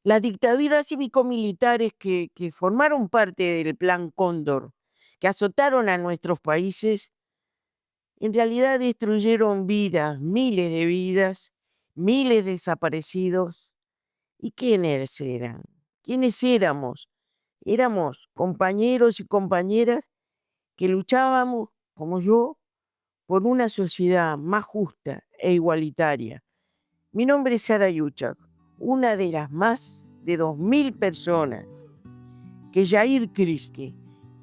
Las dictaduras cívico-militares que formaron parte del Plan Cóndor, que azotaron a nuestros países, en realidad destruyeron vidas, miles de vidas, miles de desaparecidos. ¿Y quiénes eran? ¿Quiénes éramos? Éramos compañeros y compañeras que luchábamos, como yo, por una sociedad más justa e igualitaria. Mi nombre es Sara Yuchak, una de las más de 2000 personas que Jair Kriske,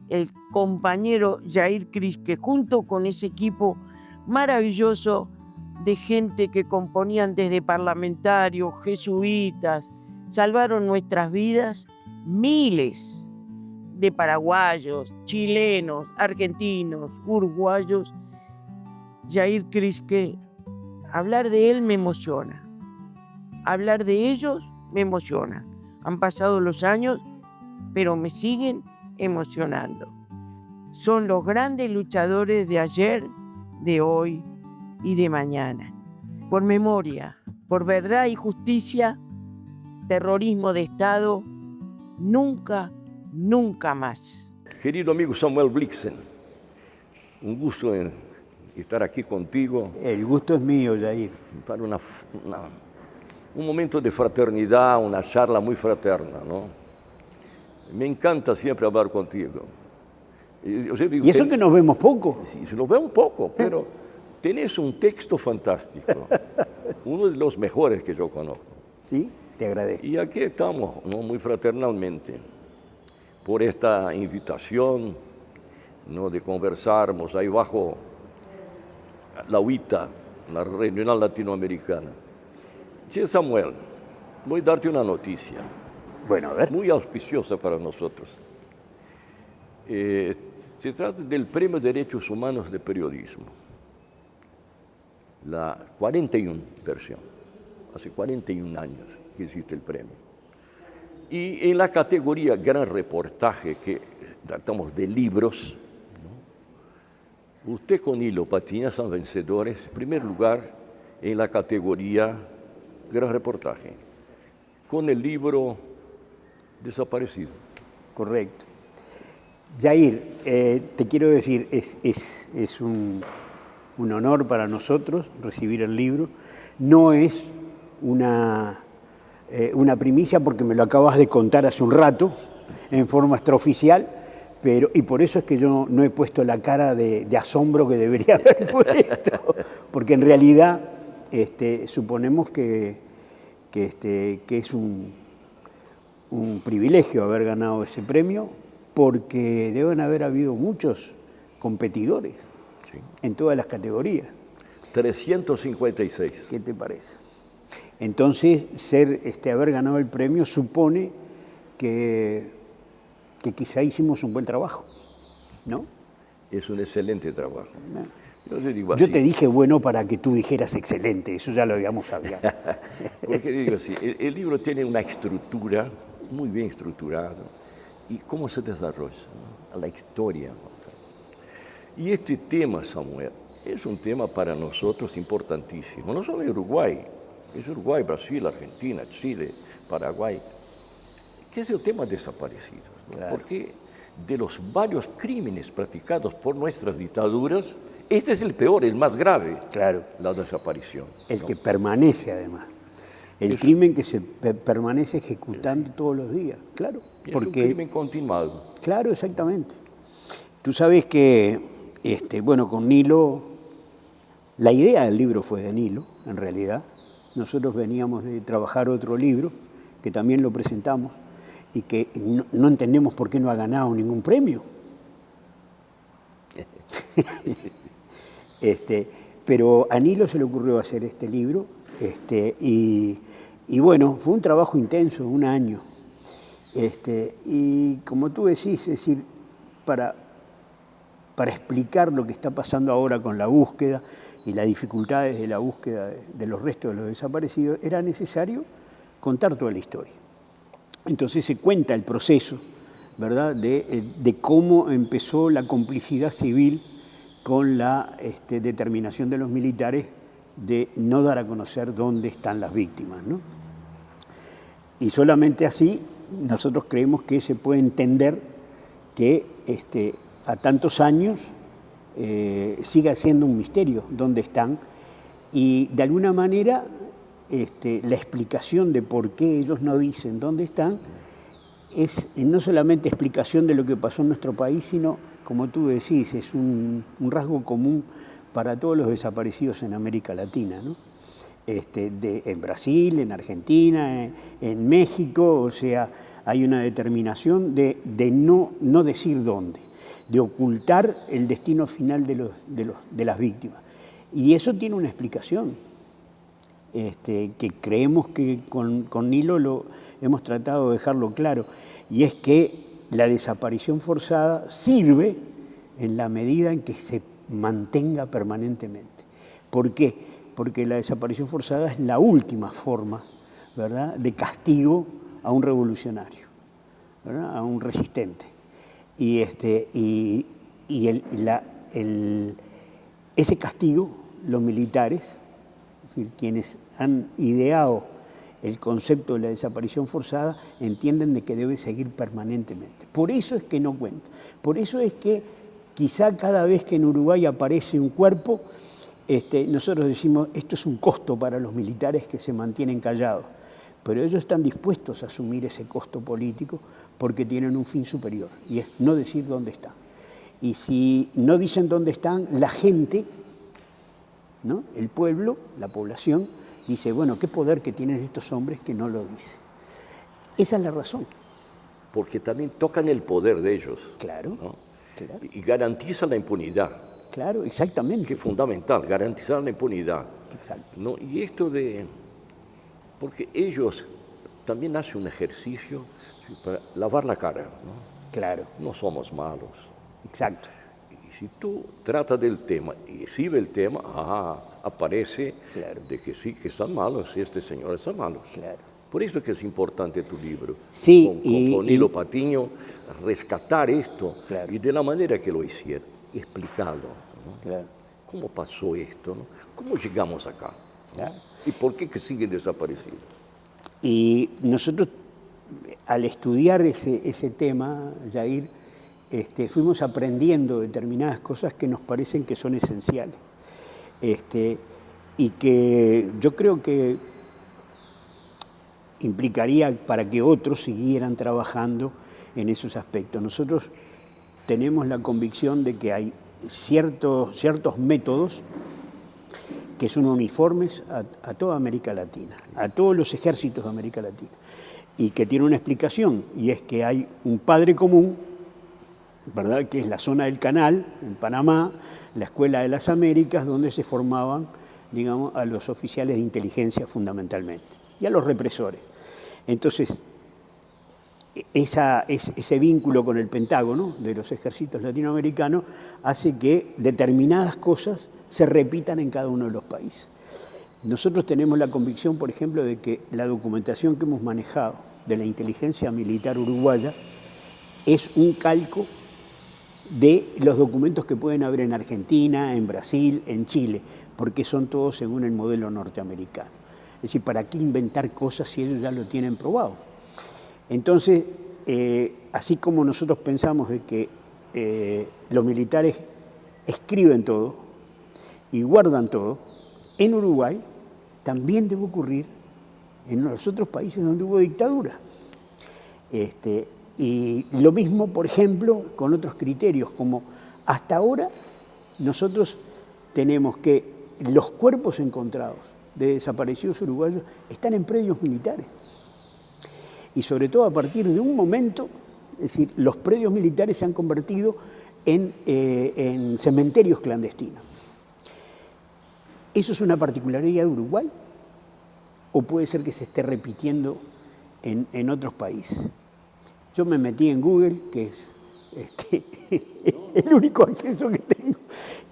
el compañero Jair Kriske, junto con ese equipo maravilloso de gente que componían desde parlamentarios, jesuitas, salvaron nuestras vidas, miles de paraguayos, chilenos, argentinos, uruguayos. Jair Kriske, hablar de él me emociona, hablar de ellos me emociona. Han pasado los años, pero me siguen emocionando. Son los grandes luchadores de ayer, de hoy y de mañana. Por memoria, por verdad y justicia, terrorismo de Estado, nunca, nunca más. Querido amigo Samuel Blixen, un gusto en estar aquí contigo. El gusto es mío, Jair. Para un momento de fraternidad, una charla muy fraterna, ¿no? Me encanta siempre hablar contigo. ¿Y eso que nos vemos poco? Sí, se nos ve un poco, pero tenés un texto fantástico, uno de los mejores que yo conozco. Sí, te agradezco. Y aquí estamos, ¿no? Muy fraternalmente, por esta invitación, ¿no? De conversarmos ahí bajo la UITA, la Regional Latinoamericana. Che, Samuel, voy a darte una noticia. Bueno, a ver. Muy auspiciosa para nosotros. Se trata del Premio de Derechos Humanos de Periodismo, la 41 versión, hace 41 años que existe el premio. Y en la categoría Gran Reportaje, que tratamos de libros, ¿no? Usted con Nilo Patiña son vencedores, en primer lugar en la categoría Gran Reportaje, con el libro Desaparecido. Correcto. Jair, te quiero decir, es un honor para nosotros recibir el libro. No es una primicia porque me lo acabas de contar hace un rato, en forma extraoficial, y por eso es que yo no he puesto la cara de asombro que debería haber puesto, porque en realidad suponemos que es un privilegio haber ganado ese premio, porque deben haber habido muchos competidores, sí, en todas las categorías. 356. ¿Qué te parece? Entonces, haber ganado el premio supone que quizá hicimos un buen trabajo, ¿no? Es un excelente trabajo. Yo te dije bueno para que tú dijeras excelente, eso ya lo habíamos hablado. Porque digo así, el libro tiene una estructura muy bien estructurada. ¿Y cómo se desarrolla, ¿no? La historia? Y este tema, Samuel, es un tema para nosotros importantísimo, no solo en Uruguay, es Uruguay, Brasil, Argentina, Chile, Paraguay, que es el tema desaparecidos, ¿no? Claro. Porque de los varios crímenes practicados por nuestras dictaduras, este es el peor, el más grave, claro, la desaparición. El ¿no? que permanece además. El crimen que se permanece ejecutando todos los días, claro. Porque es un crimen continuado. Claro, exactamente. Tú sabes que, con Nilo, la idea del libro fue de Nilo, en realidad. Nosotros veníamos de trabajar otro libro, que también lo presentamos, y que no entendemos por qué no ha ganado ningún premio. Pero a Nilo se le ocurrió hacer este libro, y bueno, fue un trabajo intenso, un año. Y como tú decís, es decir, para explicar lo que está pasando ahora con la búsqueda y las dificultades de la búsqueda de los restos de los desaparecidos, era necesario contar toda la historia. Entonces se cuenta el proceso, ¿verdad?, de cómo empezó la complicidad civil con la determinación de los militares de no dar a conocer dónde están las víctimas, ¿no? Y solamente así nosotros creemos que se puede entender que a tantos años siga siendo un misterio dónde están, y de alguna manera la explicación de por qué ellos no dicen dónde están es no solamente explicación de lo que pasó en nuestro país, sino, como tú decís, es un rasgo común para todos los desaparecidos en América Latina, ¿no? En Brasil, en Argentina, en México, o sea, hay una determinación de no decir dónde, de ocultar el destino final de las víctimas. Y eso tiene una explicación, que creemos que con Nilo lo hemos tratado de dejarlo claro, y es que la desaparición forzada sirve en la medida en que se mantenga permanentemente. ¿Por qué? Porque la desaparición forzada es la última forma, ¿verdad?, de castigo a un revolucionario, ¿verdad?, a un resistente. Y ese castigo, los militares, es decir, quienes han ideado el concepto de la desaparición forzada, entienden de que debe seguir permanentemente. Por eso es que no cuenta. Por eso es que quizá cada vez que en Uruguay aparece un cuerpo, nosotros decimos, esto es un costo para los militares que se mantienen callados, pero ellos están dispuestos a asumir ese costo político porque tienen un fin superior, y es no decir dónde están. Y si no dicen dónde están, la gente, ¿no?, el pueblo, la población, dice, bueno, ¿qué poder que tienen estos hombres que no lo dicen? Esa es la razón. Porque también tocan el poder de ellos. Claro, ¿no? claro. Y garantiza la impunidad. Claro, exactamente. Que es fundamental, garantizar la impunidad. Exacto. ¿no? Y esto porque ellos también hacen un ejercicio para lavar la cara, ¿no? Claro. No somos malos. Exacto. Y si tú tratas del tema y exhibe el tema, aparece claro, de que sí, que están malos, y este señor está malo. Claro. Por eso es que es importante tu libro. Sí, con Nilo Patiño, rescatar esto, claro, y de la manera que lo hicieron, y explicarlo, ¿no? Claro. ¿Cómo pasó esto? ¿no? ¿Cómo llegamos acá? Claro. ¿Y por qué que sigue desaparecido? Y nosotros, al estudiar ese tema, Jair, fuimos aprendiendo determinadas cosas que nos parecen que son esenciales. Y que yo creo que implicaría para que otros siguieran trabajando en esos aspectos. Nosotros tenemos la convicción de que hay ciertos métodos que son uniformes a toda América Latina, a todos los ejércitos de América Latina, y que tiene una explicación, y es que hay un padre común, ¿verdad?, que es la zona del Canal, en Panamá, la Escuela de las Américas, donde se formaban, digamos, a los oficiales de inteligencia fundamentalmente, y a los represores. Entonces, ese vínculo con el Pentágono de los ejércitos latinoamericanos hace que determinadas cosas se repitan en cada uno de los países. Nosotros tenemos la convicción, por ejemplo, de que la documentación que hemos manejado de la inteligencia militar uruguaya es un calco de los documentos que pueden haber en Argentina, en Brasil, en Chile, porque son todos según el modelo norteamericano. Es decir, ¿para qué inventar cosas si ellos ya lo tienen probado? Entonces, así como nosotros pensamos de que los militares escriben todo y guardan todo, en Uruguay también debe ocurrir en los otros países donde hubo dictadura. Y lo mismo, por ejemplo, con otros criterios, como hasta ahora nosotros tenemos que los cuerpos encontrados de desaparecidos uruguayos están en predios militares. Y sobre todo a partir de un momento, es decir, los predios militares se han convertido en cementerios clandestinos. ¿Eso es una particularidad de Uruguay? ¿O puede ser que se esté repitiendo en otros países? Yo me metí en Google, que es el único acceso que tengo,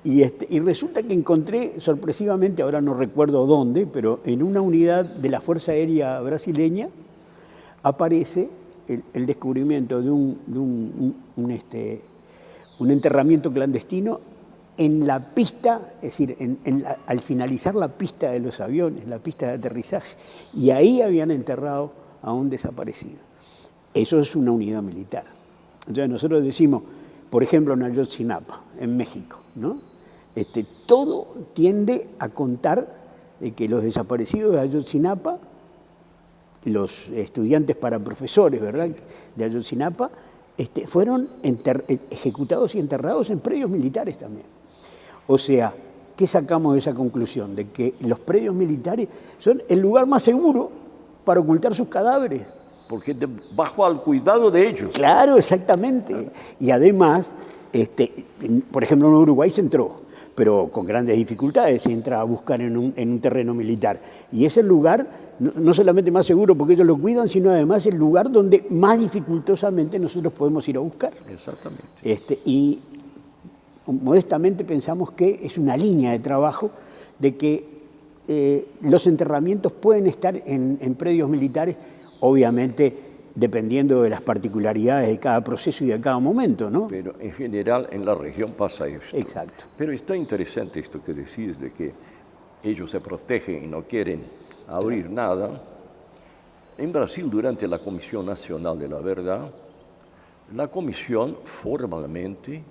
y resulta que encontré, sorpresivamente, ahora no recuerdo dónde, pero en una unidad de la Fuerza Aérea brasileña aparece el descubrimiento de un enterramiento clandestino en la pista, es decir, al finalizar la pista de los aviones, la pista de aterrizaje, y ahí habían enterrado a un desaparecido. Eso es una unidad militar. Entonces nosotros decimos, por ejemplo, en Ayotzinapa, en México, ¿no? Todo tiende a contar de que los desaparecidos de Ayotzinapa, los estudiantes para profesores, ¿verdad?, de Ayotzinapa, fueron ejecutados y enterrados en predios militares también. O sea, ¿qué sacamos de esa conclusión? De que los predios militares son el lugar más seguro para ocultar sus cadáveres. Porque bajo al cuidado de ellos. Claro, exactamente. Y además, por ejemplo, en Uruguay se entró, pero con grandes dificultades se entra a buscar en un terreno militar. Y es el lugar, no solamente más seguro porque ellos lo cuidan, sino además el lugar donde más dificultosamente nosotros podemos ir a buscar. Exactamente. Y modestamente pensamos que es una línea de trabajo de que los enterramientos pueden estar en predios militares, obviamente dependiendo de las particularidades de cada proceso y de cada momento, ¿no? Pero en general en la región pasa esto. Exacto. Pero está interesante esto que decís de que ellos se protegen y no quieren abrir nada. En Brasil, durante la Comisión Nacional de la Verdad, la comisión formalmente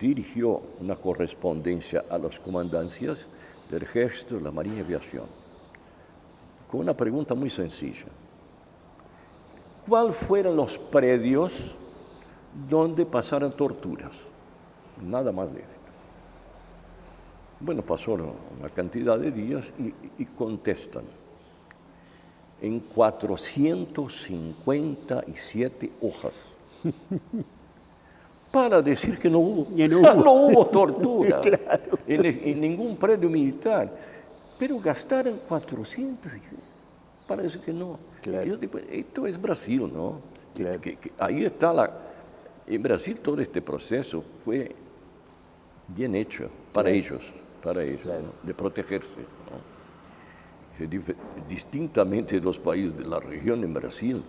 dirigió una correspondencia a las comandancias del Ejército, la Marinha y Aviación, con una pregunta muy sencilla. ¿Cuáles fueron los predios donde pasaron torturas? Nada más de esto. Bueno, pasó una cantidad de días y contestan. En 457 hojas. Para decir que no hubo, no hubo tortura claro. en ningún predio militar. Pero gastaron 400 para decir que no. Claro. Yo digo, esto es Brasil, ¿no? Claro. Que ahí está en Brasil todo este proceso fue bien hecho para ellos, claro. ¿No? De protegerse, ¿no? Distintamente de los países de la región, en Brasil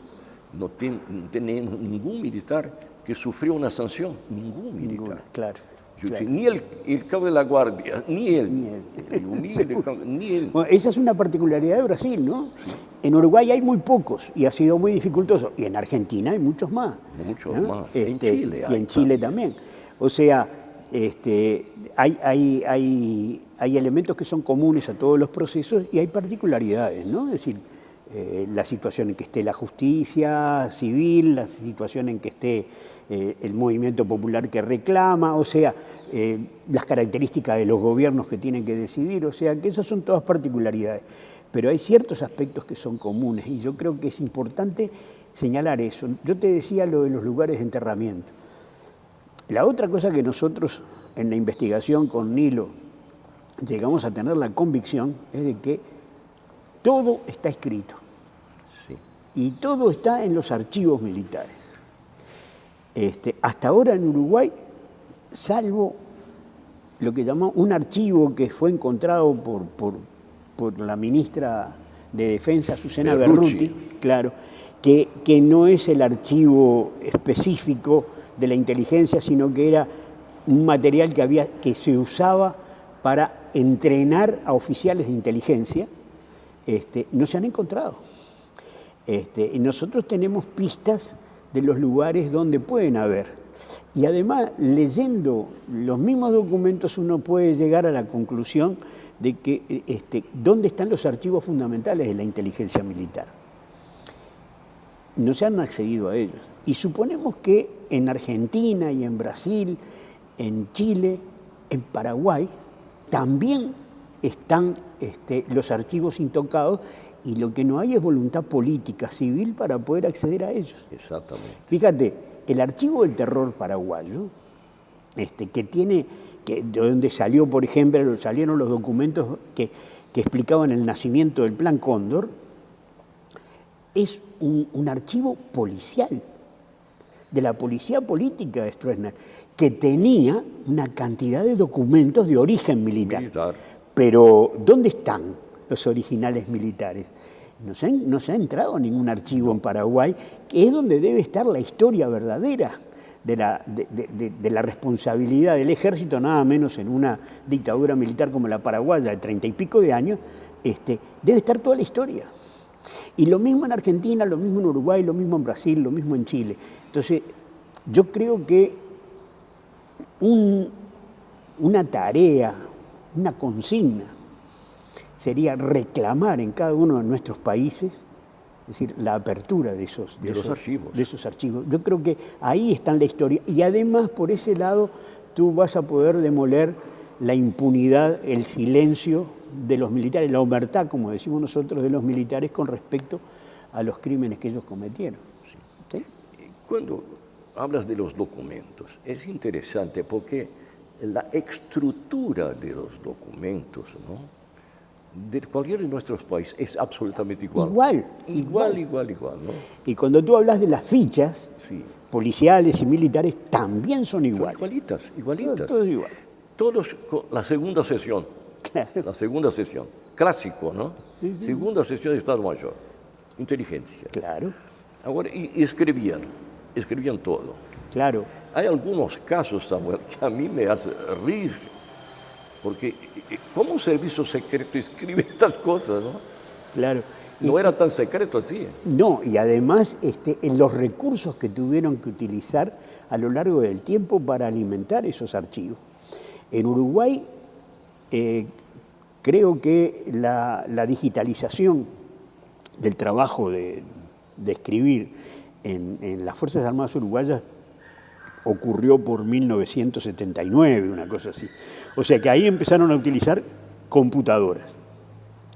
no tenemos ningún militar que sufrió una sanción, ningún militar. Claro. Claro. Ni el cabo de la guardia, ni él. Ni él. Bueno, esa es una particularidad de Brasil, ¿no? Sí. En Uruguay hay muy pocos y ha sido muy dificultoso. Y en Argentina hay muchos más. Muchos ¿no? más. En Chile y en Chile también. O sea, hay elementos que son comunes a todos los procesos y hay particularidades, ¿no? Es decir, la situación en que esté la justicia civil, la situación en que esté el movimiento popular que reclama, o sea, las características de los gobiernos que tienen que decidir, o sea, que esas son todas particularidades. Pero hay ciertos aspectos que son comunes y yo creo que es importante señalar eso. Yo te decía lo de los lugares de enterramiento. La otra cosa que nosotros en la investigación con Nilo llegamos a tener la convicción es de que todo está escrito. Sí. Y todo está en los archivos militares. Hasta ahora en Uruguay, salvo lo que llamamos un archivo que fue encontrado por la ministra de Defensa, Susana Berruti, claro, que no es el archivo específico de la inteligencia, sino que era un material que se usaba para entrenar a oficiales de inteligencia, no se han encontrado. Y nosotros tenemos pistas de los lugares donde pueden haber. Y además, leyendo los mismos documentos, uno puede llegar a la conclusión de que dónde están los archivos fundamentales de la inteligencia militar. No se han accedido a ellos. Y suponemos que en Argentina y en Brasil, en Chile, en Paraguay, también están los archivos intocados y lo que no hay es voluntad política, civil, para poder acceder a ellos. Exactamente. Fíjate, el archivo del terror paraguayo, de donde salió, por ejemplo, salieron los documentos que explicaban el nacimiento del Plan Cóndor, es un archivo policial, de la policía política de Stroessner, que tenía una cantidad de documentos de origen militar. Pero, ¿dónde están los originales militares? No se ha entrado en ningún archivo en Paraguay, que es donde debe estar la historia verdadera de la responsabilidad del ejército, nada menos en una dictadura militar como la paraguaya de 30 y pico de años, debe estar toda la historia. Y lo mismo en Argentina, lo mismo en Uruguay, lo mismo en Brasil, lo mismo en Chile. Entonces, yo creo que una tarea, una consigna, sería reclamar en cada uno de nuestros países, es decir, la apertura de esos archivos. Yo creo que ahí está en la historia. Y además, por ese lado, tú vas a poder demoler la impunidad, el silencio de los militares, la omertad, como decimos nosotros, de los militares con respecto a los crímenes que ellos cometieron. Sí. ¿Sí? Cuando hablas de los documentos, es interesante porque la estructura de los documentos, ¿no?, de cualquiera de nuestros países es absolutamente igual. Igual, ¿no? Y cuando tú hablas de las fichas, sí, policiales y militares también son iguales. Son igualitas. Todos igual. Todos con la segunda sesión. Claro. La segunda sesión. Clásico, ¿no? Sí, sí. Segunda sesión de Estado Mayor. Inteligencia. Claro. Ahora, y escribían todo. Claro. Hay algunos casos, Samuel, que a mí me hace rir, porque ¿cómo un servicio secreto escribe estas cosas, no? Claro. No era tan secreto así. No, y además en los recursos que tuvieron que utilizar a lo largo del tiempo para alimentar esos archivos. En Uruguay, creo que la digitalización del trabajo de escribir en las Fuerzas Armadas Uruguayas ocurrió por 1979, una cosa así. O sea que ahí empezaron a utilizar computadoras.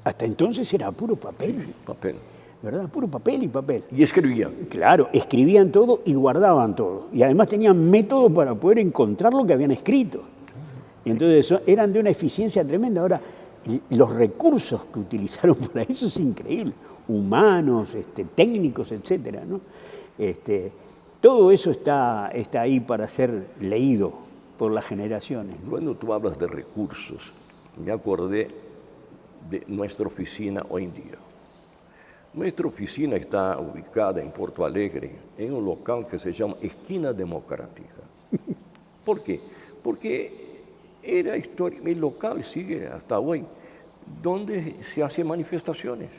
Hasta entonces era puro papel. Papel. ¿Verdad? Puro papel y papel. Y escribían. Claro, escribían todo y guardaban todo. Y además tenían métodos para poder encontrar lo que habían escrito. Y entonces eran de una eficiencia tremenda. Ahora, los recursos que utilizaron para eso es increíble. Humanos, técnicos, etcétera, ¿no? Todo eso está ahí para ser leído por las generaciones, ¿no? Cuando tú hablas de recursos, me acordé de nuestra oficina hoy en día. Nuestra oficina está ubicada en Porto Alegre, en un local que se llama Esquina Democrática. ¿Por qué? Porque era histórico, el local sigue hasta hoy, donde se hacen manifestaciones.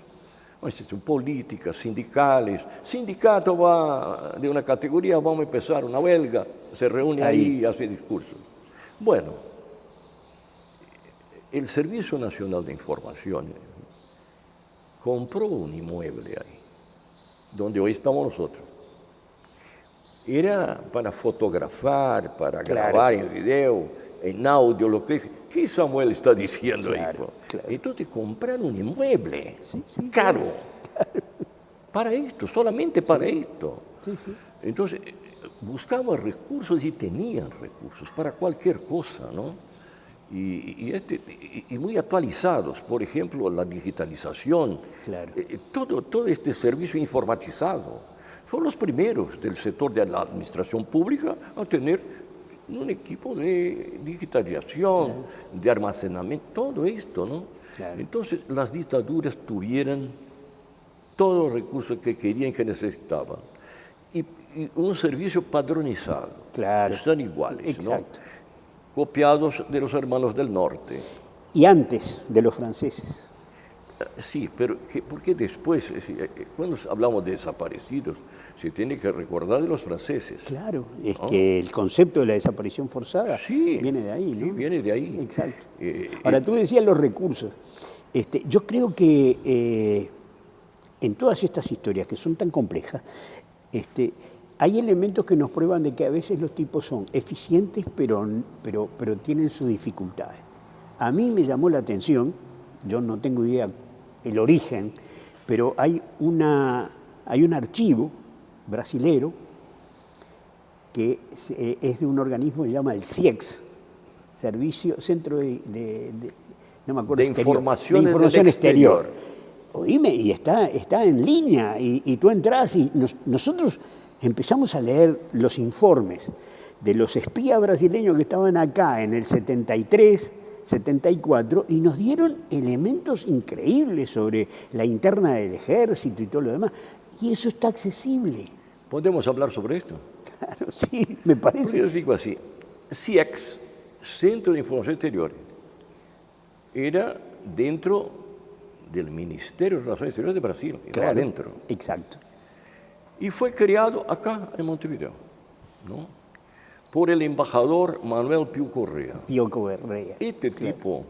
Políticas, sindicales. Sindicato va de una categoría, vamos a empezar una huelga, se reúne ahí y hace discursos. Bueno, el Servicio Nacional de Información compró un inmueble ahí, donde hoy estamos nosotros. Era para fotografar, para grabar en video, en audio, lo que... ¿Qué Samuel está diciendo ahí? Claro. Entonces compraron un inmueble caro para esto, solamente para esto. Sí. Entonces buscaban recursos y tenían recursos para cualquier cosa, ¿no? Y muy actualizados, por ejemplo, la digitalización, todo este servicio informatizado. Son los primeros del sector de la administración pública a tener un equipo de digitalización, de almacenamiento, todo esto, ¿no? Claro. Entonces, las dictaduras tuvieron todos los recursos que querían y que necesitaban. Y un servicio padronizado. Claro. Son iguales, exacto, ¿no? Copiados de los hermanos del norte. Y antes de los franceses. Sí, pero ¿por qué después? Cuando hablamos de desaparecidos, se tiene que recordar de los franceses. Claro, es que el concepto de la desaparición forzada viene de ahí, ¿no? Sí, viene de ahí. Exacto. Ahora, tú decías los recursos. Yo creo que en todas estas historias que son tan complejas, hay elementos que nos prueban de que a veces los tipos son eficientes, pero tienen sus dificultades. A mí me llamó la atención, yo no tengo idea el origen, pero hay un archivo brasilero que es de un organismo que se llama el CIEX, Centro no me acuerdo, de Información Exterior. Oíme, y está en línea, y tú entras y nosotros empezamos a leer los informes de los espías brasileños que estaban acá en el 73, 74, y nos dieron elementos increíbles sobre la interna del ejército y todo lo demás, y eso está accesible. ¿Podemos hablar sobre esto? Claro, sí, me parece. Yo digo así, CIEX, Centro de Información Exterior, era dentro del Ministerio de Relaciones Exteriores de Brasil, Claro, adentro. exacto. Y fue creado acá en Montevideo, ¿no? Por el embajador Manuel Pío Correa. Pío Correa. Este tipo,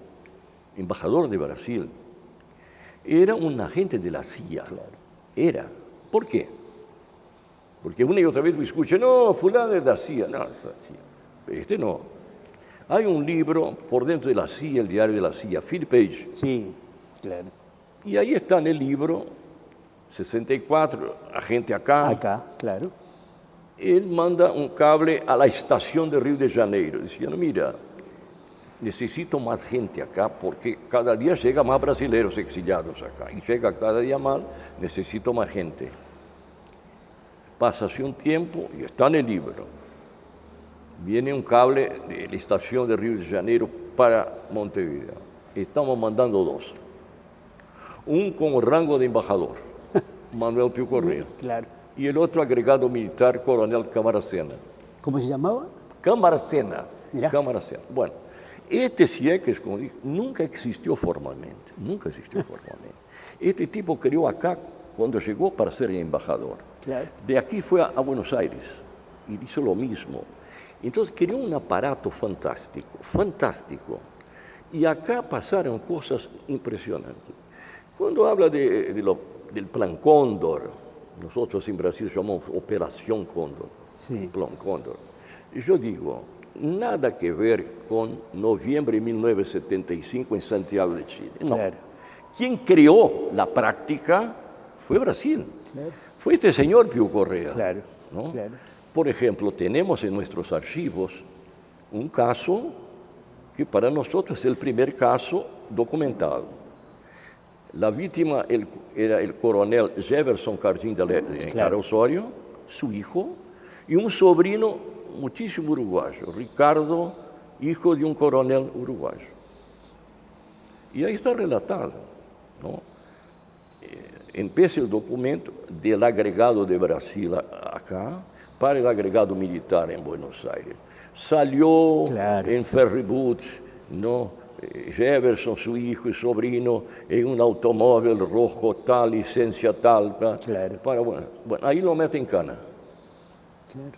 embajador de Brasil, era un agente de la CIA. Era. ¿Por qué? Porque una y otra vez me escuchan, no, fulano es de la CIA. No, es la CIA. Este no. Hay un libro por dentro de la CIA, el diario de la CIA, Philip Page. Sí, claro. Y ahí está en el libro, 64, agente acá. Acá, claro. Él manda un cable a la estación de Río de Janeiro, diciendo, mira, necesito más gente acá porque cada día llega más brasileños exiliados acá. Y llega cada día más, necesito más gente. Pasa así un tiempo y está en el libro. Viene un cable de la estación de Río de Janeiro para Montevideo. Estamos mandando dos. Un con rango de embajador, Manuel Pío Correa. Claro. Y el otro agregado militar, coronel Camaracena. ¿Cómo se llamaba? Camaracena. Mirá. Camaracena. Bueno, este CIECES, como dije, nunca existió formalmente. Nunca existió formalmente. Este tipo creó acá cuando llegó para ser embajador. Claro. De aquí fue a Buenos Aires y hizo lo mismo. Entonces creó un aparato fantástico, fantástico. Y acá pasaron cosas impresionantes. Cuando habla del Plan Cóndor, nosotros en Brasil llamamos Operación Cóndor, Sí. Plan Cóndor. Y yo digo, nada que ver con noviembre de 1975 en Santiago de Chile. No. Claro. Quien creó la práctica fue Brasil. Claro. Fue este señor Pío Correa. Claro, ¿no? claro. Por ejemplo, tenemos en nuestros archivos un caso que para nosotros es el primer caso documentado. La víctima era el coronel Jefferson Cardim de Claro. Osorio, su hijo, y un sobrino muchísimo uruguayo, Ricardo, hijo de un coronel uruguayo. Y ahí está relatado, ¿no? Empieza el documento del agregado de Brasil acá para el agregado militar en Buenos Aires. Salió Claro. en ferryboat, ¿no? Jefferson, su hijo y sobrino, en un automóvil rojo tal, licencia tal. Claro. Bueno, ahí lo meten en cana. Claro.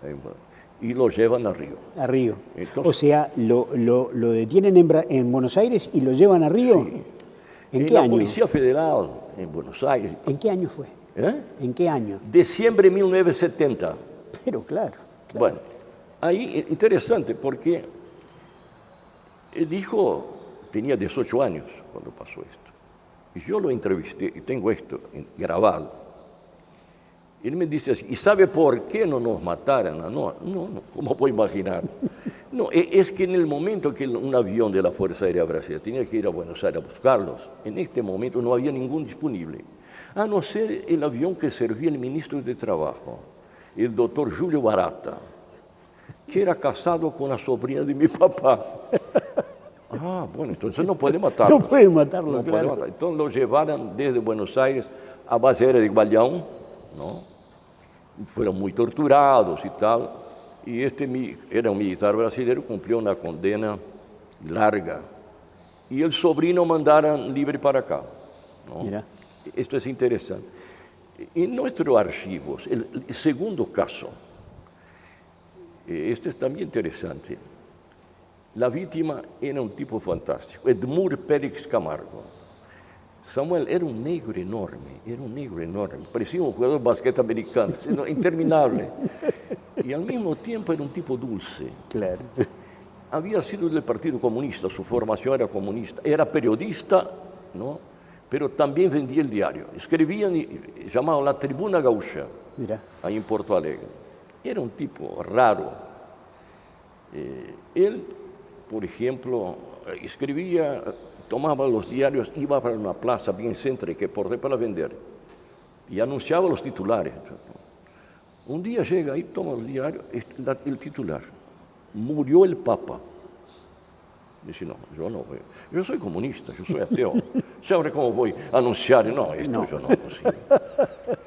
Ahí, bueno, y lo llevan a Río. A Río. Entonces- O sea, lo detienen en Buenos Aires y lo llevan a Río. ¿En qué la año? Policía Federal en Buenos Aires. ¿En qué año fue? ¿Eh? ¿En qué año? Diciembre de 1970. Pero claro. Bueno, ahí interesante porque el hijo tenía 18 años cuando pasó esto. Y yo lo entrevisté y tengo esto grabado. Él me dice así, ¿y sabe por qué no nos mataron? No, ¿cómo puedo imaginar? No, es que en el momento que un avión de la Fuerza Aérea Brasileña tenía que ir a Buenos Aires a buscarlos, en este momento no había ningún disponible, a no ser el avión que servía el ministro de Trabajo, el doctor Julio Barata, que era casado con la sobrina de mi papá. Ah, bueno, entonces no puede matarlo. No pueden matarlo, No puede claro. matarlo. Entonces lo llevaron desde Buenos Aires a base aérea de Guayán, ¿no? Fueron muy torturados y tal. Y era un militar brasileño, cumplió una condena larga. Y el sobrino mandaron libre para acá, ¿no? Mira. Esto es interesante. En nuestros archivos, el segundo caso, este es también interesante. La víctima era un tipo fantástico, Edmur Pérez Camargo. Samuel era un negro enorme, parecía un jugador de basquete americano, sino interminable. Y al mismo tiempo era un tipo dulce. Claro. Había sido del Partido Comunista, su formación era comunista, era periodista, ¿no? Pero también vendía el diario. Escribían y llamaban La Tribuna Gaúcha, Mira. ahí en Porto Alegre. Era un tipo raro. Él, por ejemplo, escribía, tomaba los diarios, iba para una plaza bien céntrica para vender y anunciaba los titulares. Un día llega ahí, toma el diario, el titular: murió el Papa. Dice, no, yo no, yo soy comunista, yo soy ateo. ¿Sabe cómo voy a anunciar? No, esto No. yo no. Sí.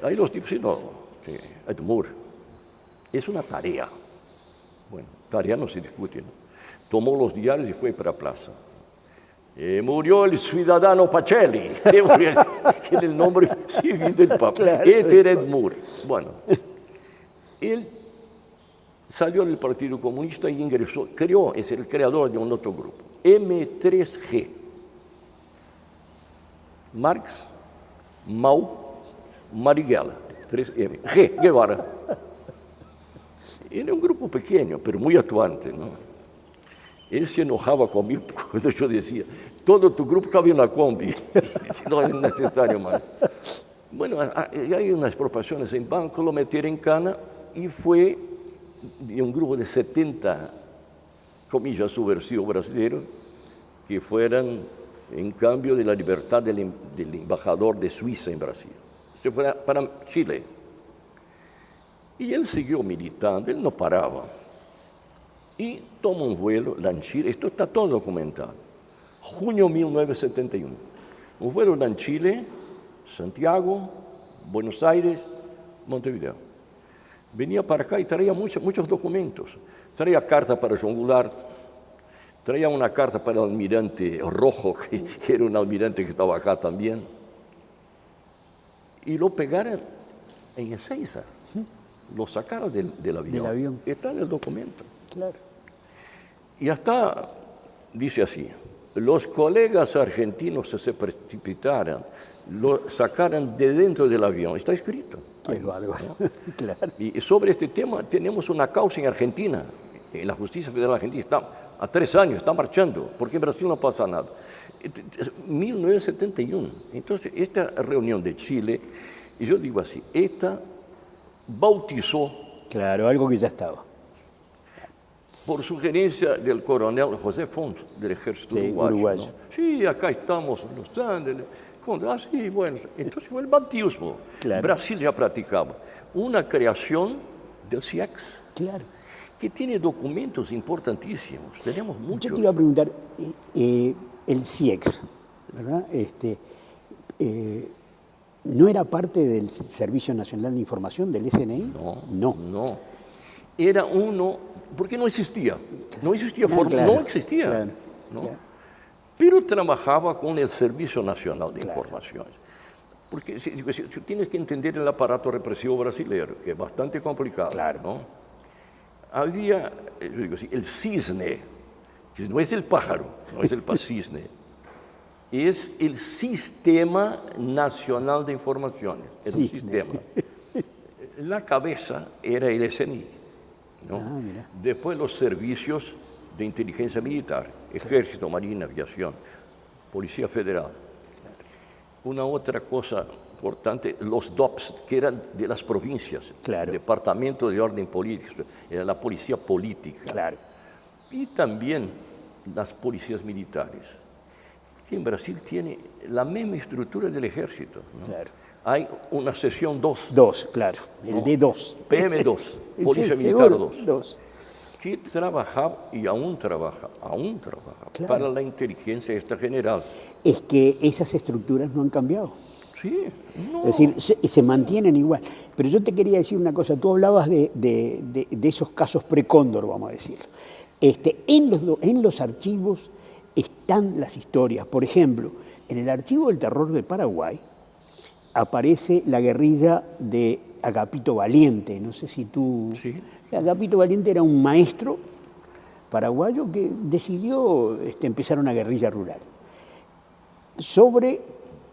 Ahí los tipos, sí, no, sí, Edmur, es una tarea. Bueno, tarea no se discute, ¿no? Tomó los diarios y fue para la plaza. Murió el ciudadano Pacelli, que era el nombre civil del Papa. Claro. Este era Ed Moore. Bueno, él salió del Partido Comunista y ingresó, es el creador de un otro grupo, M3G. Marx, Mao, Marighella, 3M, G, Guevara. Era un grupo pequeño, pero muy actuante, ¿no? Él se enojaba conmigo cuando yo decía, todo tu grupo cabe en la combi, no es necesario más. Bueno, hay unas expropiaciones en banco, lo metieron en cana y fue de un grupo de 70, comillas, subversivos brasileños, que fueran en cambio de la libertad del embajador de Suiza en Brasil. Se fue para Chile. Y él siguió militando, él no paraba. Y toma un vuelo, Lanchile, esto está todo documentado, junio 1971. Un vuelo Lanchile, Santiago, Buenos Aires, Montevideo. Venía para acá y traía muchos documentos. Traía carta para João Goulart, traía una carta para el almirante Rojo, que era un almirante que estaba acá también. Y lo pegaron en Ezeiza. Lo sacaron del avión. Del avión. Está en el documento. Claro. Y hasta, dice así, los colegas argentinos se precipitaron, lo sacaron de dentro del avión. Está escrito. Qué bárbaro. Claro. Y sobre este tema tenemos una causa en Argentina, en la Justicia Federal Argentina, está a 3 años, está marchando, porque en Brasil no pasa nada. 1971. Entonces, esta reunión de Chile, y yo digo así, esta bautizó, Claro, algo que ya estaba. por sugerencia del coronel José Fons, del ejército Sí, uruguayo. uruguayo. ¿No? Sí, acá estamos en los Andes. Sí, bueno, entonces fue el bautismo. Claro. Brasil ya practicaba una creación del CIEX, Claro. que tiene documentos importantísimos. Tenemos muchos. Yo te iba a preguntar, el CIEX, ¿verdad? ¿No era parte del Servicio Nacional de Información, del SNI? No. Era uno, porque no existía. No existía No, forma, claro, no existía. claro, ¿no? claro. Pero trabajaba con el Servicio Nacional de Informaciones. Porque si tienes que entender el aparato represivo brasileño, que es bastante complicado. Claro. ¿no? Había, yo digo así, el cisne, que no es el pájaro, no es el cisne, es el Sistema Nacional de Informaciones. Es un Cisne. sistema. La cabeza era el SNI. ¿no? Ah, mira. Después los servicios de inteligencia militar, Ejército, Marina, Aviación, Policía Federal. Una otra cosa importante, los DOPS, que eran de las provincias, Claro. Departamento de Orden Político, era la policía política. Claro. Y también las policías militares, que en Brasil tiene la misma estructura del ejército. ¿no? Claro. Hay una sección 2, Dos, claro. El D2. PM2, Policía Sí, Militar seguro, 2. dos. que trabajaba y aún trabaja Claro. para la inteligencia esta general. Es que esas estructuras no han cambiado. Sí, no. Es decir, se mantienen igual. Pero yo te quería decir una cosa, tú hablabas de esos casos pre-Cóndor, vamos a decir. En los archivos están las historias. Por ejemplo, en el archivo del terror de Paraguay aparece la guerrilla de Agapito Valiente. No sé si tú... Sí. Agapito Valiente era un maestro paraguayo que decidió empezar una guerrilla rural.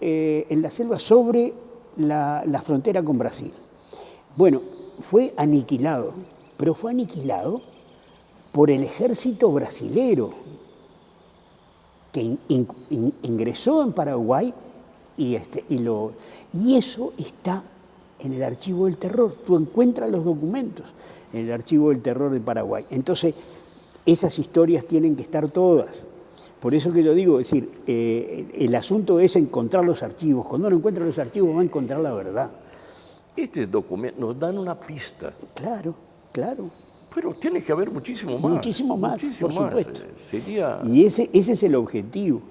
En la selva sobre la frontera con Brasil. Bueno, fue aniquilado, pero fue aniquilado por el ejército brasilero que ingresó en Paraguay y eso está en el archivo del terror. Tú encuentras los documentos en el archivo del terror de Paraguay. Entonces, esas historias tienen que estar todas. Por eso que yo digo, es decir, el asunto es encontrar los archivos. Cuando uno encuentra los archivos va a encontrar la verdad. Estos documentos nos dan una pista, Claro, claro. pero tiene que haber muchísimo más. Muchísimo más, por supuesto. Sería... Y ese es el objetivo.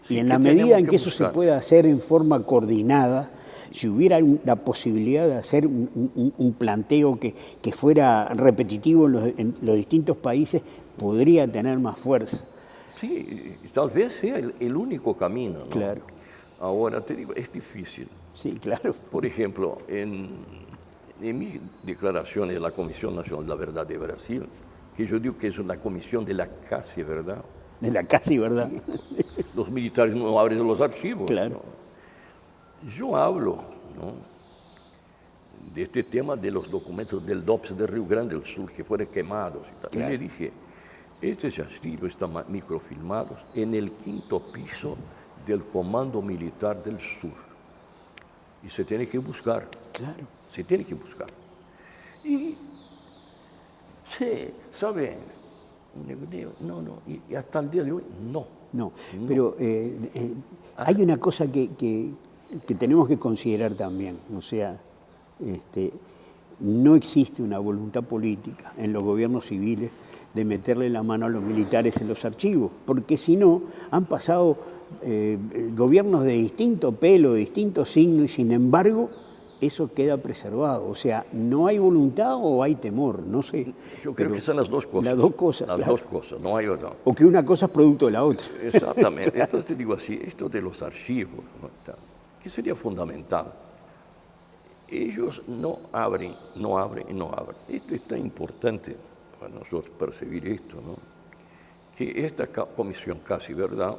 Sí, Y en que la medida tenemos en que que eso se buscar. pueda hacer en forma coordinada, si hubiera la posibilidad de hacer un planteo que fuera repetitivo en los distintos países, podría tener más fuerza. Sí, y tal vez sea el único camino, ¿no? Claro. Ahora, te digo, es difícil. Sí, claro. Por ejemplo, en mi declaración de la Comisión Nacional de la Verdad de Brasil, que yo digo que es una comisión de la casi verdad, De la casi verdad. los militares no abren los archivos. Claro. ¿No? Yo hablo, ¿no?, de este tema de los documentos del DOPS de Río Grande del Sur que fueron quemados y tal. Claro. Y le dije, estos archivos están microfilmados en el 5º piso del Comando Militar del Sur. Y se tiene que buscar. Claro. Se tiene que buscar. Y, sí, ¿sabe? No, y hasta el día de hoy, no. No, pero hay una cosa que tenemos que considerar también, o sea, no existe una voluntad política en los gobiernos civiles de meterle la mano a los militares en los archivos, porque si no, han pasado gobiernos de distinto pelo, de distinto signo, y sin embargo, eso queda preservado. O sea, no hay voluntad o hay temor, no sé. Yo creo que son las dos cosas. Las dos cosas, Las claro. dos cosas, no hay otra. O que una cosa es producto de la otra. Exactamente. Entonces te digo así, esto de los archivos, ¿no?, que sería fundamental. Ellos no abren. Esto es tan importante para nosotros percibir esto, ¿no?, que esta comisión casi verdad,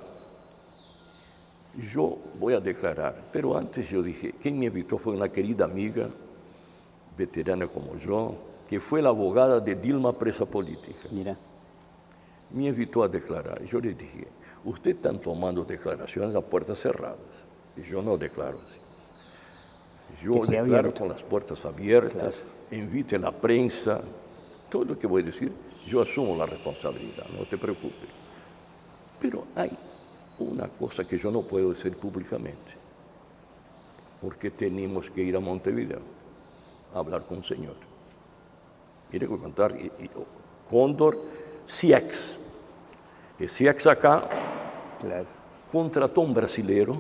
yo voy a declarar, pero antes yo dije, quien me invitó fue una querida amiga, veterana como yo, que fue la abogada de Dilma presa política. Mira, Me invitó a declarar. Yo le dije, usted está tomando declaraciones a puertas cerradas. Y yo no declaro así. Yo Que sea declaro abierto. con las puertas abiertas, invite a la prensa, todo lo que voy a decir, yo asumo la responsabilidad, no te preocupes. Pero hay una cosa que yo no puedo decir públicamente, porque tenemos que ir a Montevideo a hablar con un señor. Mire, voy a contar, Cóndor CIEX. El CIEX acá claro. contrató a un brasilero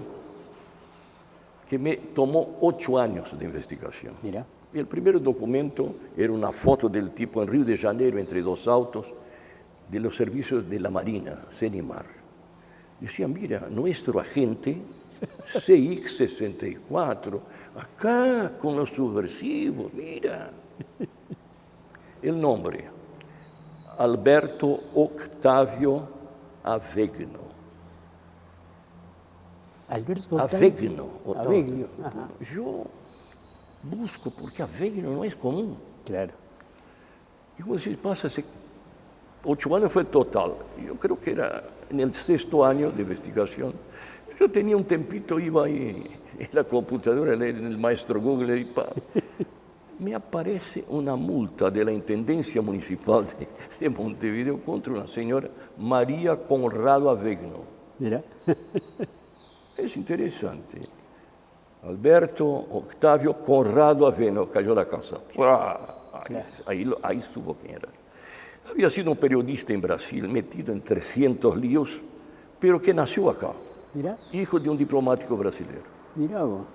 que me tomó 8 años de investigación. Mira. Y el primer documento era una foto del tipo en Río de Janeiro entre dos autos de los servicios de la Marina, CENIMAR. Decía, mira, nuestro agente CX-64, acá con los subversivos, mira. El nombre, Alberto Octavio Avegno. Alberto Avegno. Aveglio. Ajá. Yo busco porque Avegno no es común. Claro. Y como decís, pasa hace 8 años fue total. Yo creo que era en el 6º año de investigación. Yo tenía un tempito, iba ahí en la computadora, en el maestro Google, y me aparece una multa de la Intendencia Municipal de Montevideo contra una señora María Conrado Avegno. Mira. Es interesante. Alberto Octavio Conrado Avegno, cayó la casa. Ahí supo quién era. Había sido un periodista en Brasil, metido en 300 líos, pero que nació acá, Mira. hijo de un diplomático brasileño. Mira vos.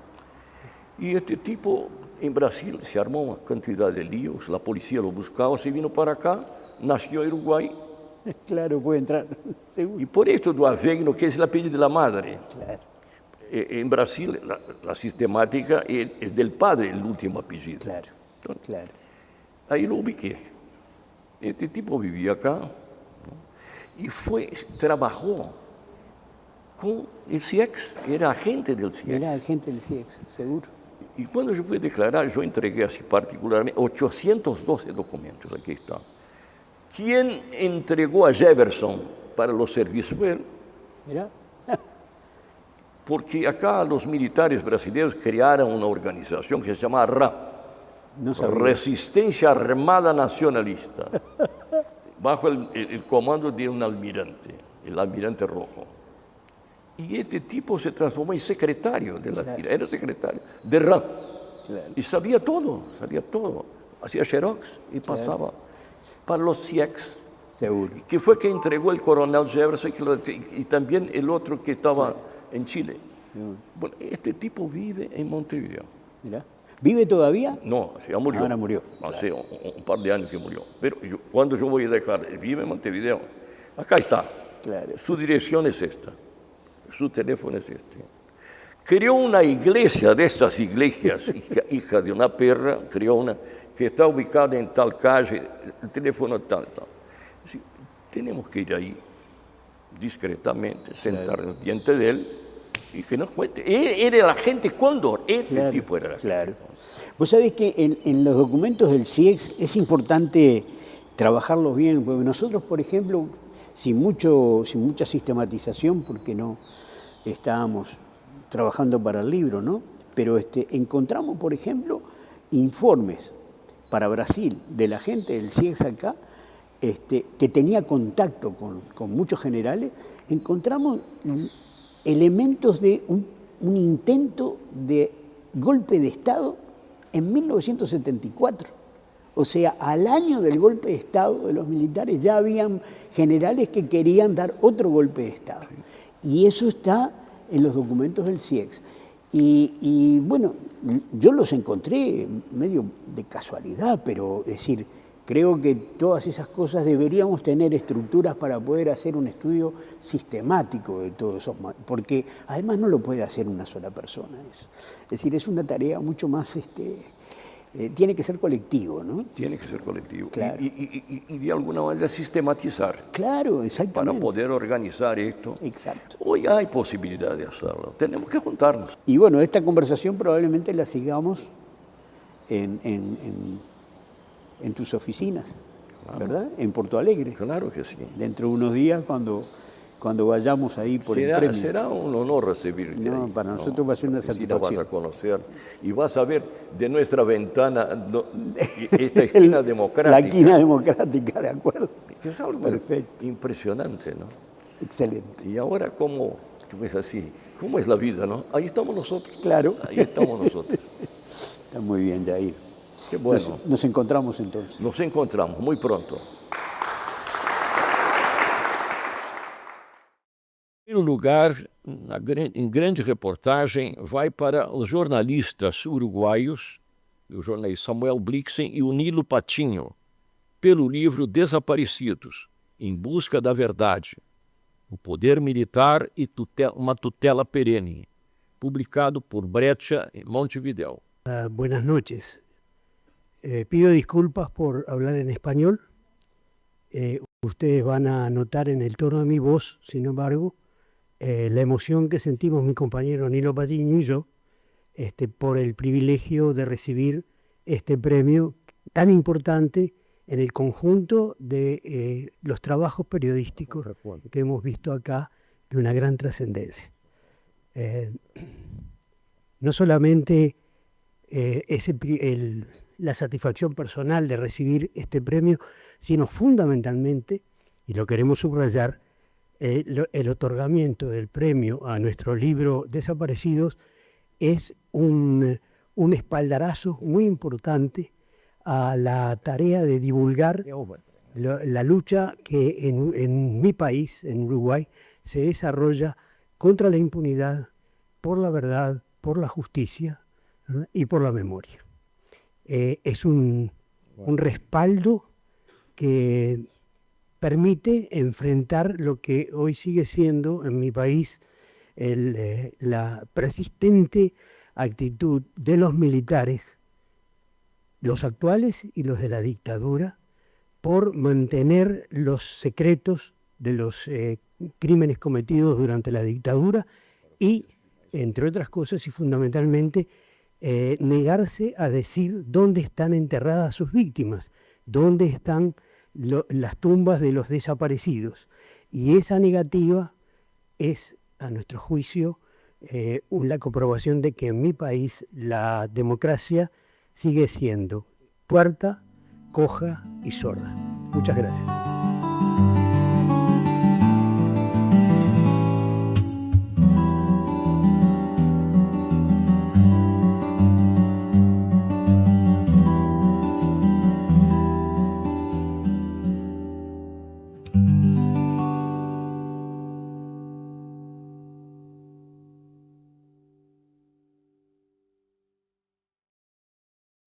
Y este tipo en Brasil se armó una cantidad de líos, la policía lo buscaba, se vino para acá, nació en Uruguay, Claro, puede entrar. Seguro. y por esto do Avegno, que es el apellido de la madre. Claro. En Brasil la sistemática es del padre el último apellido. Claro. Claro. Ahí lo ubiqué. Este tipo vivía acá, ¿no?, y trabajó con el CIEX, era agente del CIEX. Era agente del CIEX, seguro. Y cuando yo fui a declarar, yo entregué así particularmente 812 documentos, aquí está. ¿Quién entregó a Jefferson para los servicios? Fue él, Mira. porque acá los militares brasileños crearon una organización que se llama RA, No sabía. Resistencia Armada Nacionalista, bajo el comando de un almirante, el almirante Rojo. Y este tipo se transformó en secretario de la tira, era secretario de RA. Claro. Y sabía todo. Hacía xerox y pasaba para los CIEX, Seguro. que fue que entregó el coronel Jefferson y también el otro que estaba en Chile. Bueno, este tipo vive en Montevideo. Mira. ¿Vive todavía? No, ya murió. Ahora murió. Hace un par de años que murió. Pero cuando yo voy a declarar, vive en Montevideo. Acá está. Claro. Su dirección es esta, su teléfono es este. Creó una iglesia, de estas iglesias, hija de una perra, creó una que está ubicada en tal calle, el teléfono tal. Sí, tenemos que ir ahí discretamente, sentarnos diante de él y que nos cuente. Él era el agente Cóndor, este tipo era el agente Cóndor. Vos sabés que en los documentos del CIEX es importante trabajarlos bien, porque nosotros, por ejemplo, sin mucha sistematización, porque no estábamos trabajando para el libro, ¿no? Pero encontramos, por ejemplo, informes para Brasil de la gente del CIEX acá, que tenía contacto con muchos generales. Encontramos elementos de un intento de golpe de Estado en 1974. O sea, al año del golpe de Estado de los militares ya habían generales que querían dar otro golpe de Estado. Y eso está en los documentos del CIEX. Y bueno, yo los encontré medio de casualidad, pero es decir, creo que todas esas cosas deberíamos tener estructuras para poder hacer un estudio sistemático de todo eso, porque además no lo puede hacer una sola persona. Es decir, es una tarea mucho más, tiene que ser colectivo, ¿no? Tiene que ser colectivo. Claro. Y de alguna manera sistematizar. Claro, exactamente. Para poder organizar esto. Exacto. Hoy hay posibilidad de hacerlo. Tenemos que juntarnos. Y bueno, esta conversación probablemente la sigamos en tus oficinas, claro. ¿Verdad? En Porto Alegre. Claro que sí. Dentro de unos días, cuando vayamos ahí por el premio. Será un honor recibirte. No, ahí. Para nosotros va a ser una satisfacción. Vas a conocer y vas a ver de nuestra ventana esta esquina democrática. La esquina democrática, de acuerdo. Que es algo perfecto. Impresionante, ¿no? Excelente. Y ahora, ¿cómo es así? ¿Cómo es la vida, no? Ahí estamos nosotros. Claro. Ahí estamos nosotros. Está muy bien, Jair. Qué bueno. Nos encontramos entonces. Nos encontramos muy pronto. Em primeiro lugar, em grande reportagem, vai para os jornalistas uruguaios, o jornalista Samuel Blixen e o Nilo Patinho, pelo livro Desaparecidos, em busca da verdade, o poder militar e uma tutela perene, publicado por Breccia em Montevideo. Buenas noches. Pido disculpas por hablar en español. Ustedes van a notar en el tono de mi voz, sin embargo, la emoción que sentimos mi compañero Nilo Patiño y yo por el privilegio de recibir este premio tan importante en el conjunto de los trabajos periodísticos que hemos visto acá de una gran trascendencia. No solamente la satisfacción personal de recibir este premio, sino fundamentalmente, y lo queremos subrayar, el otorgamiento del premio a nuestro libro Desaparecidos es un espaldarazo muy importante a la tarea de divulgar la lucha que en mi país, en Uruguay, se desarrolla contra la impunidad, por la verdad, por la justicia, ¿verdad? Y por la memoria. Es un respaldo que permite enfrentar lo que hoy sigue siendo en mi país la persistente actitud de los militares, los actuales y los de la dictadura, por mantener los secretos de los crímenes cometidos durante la dictadura y, entre otras cosas y fundamentalmente, negarse a decir dónde están enterradas sus víctimas, dónde están las tumbas de los desaparecidos. Y esa negativa es, a nuestro juicio, la comprobación de que en mi país la democracia sigue siendo tuerta, coja y sorda. Muchas gracias.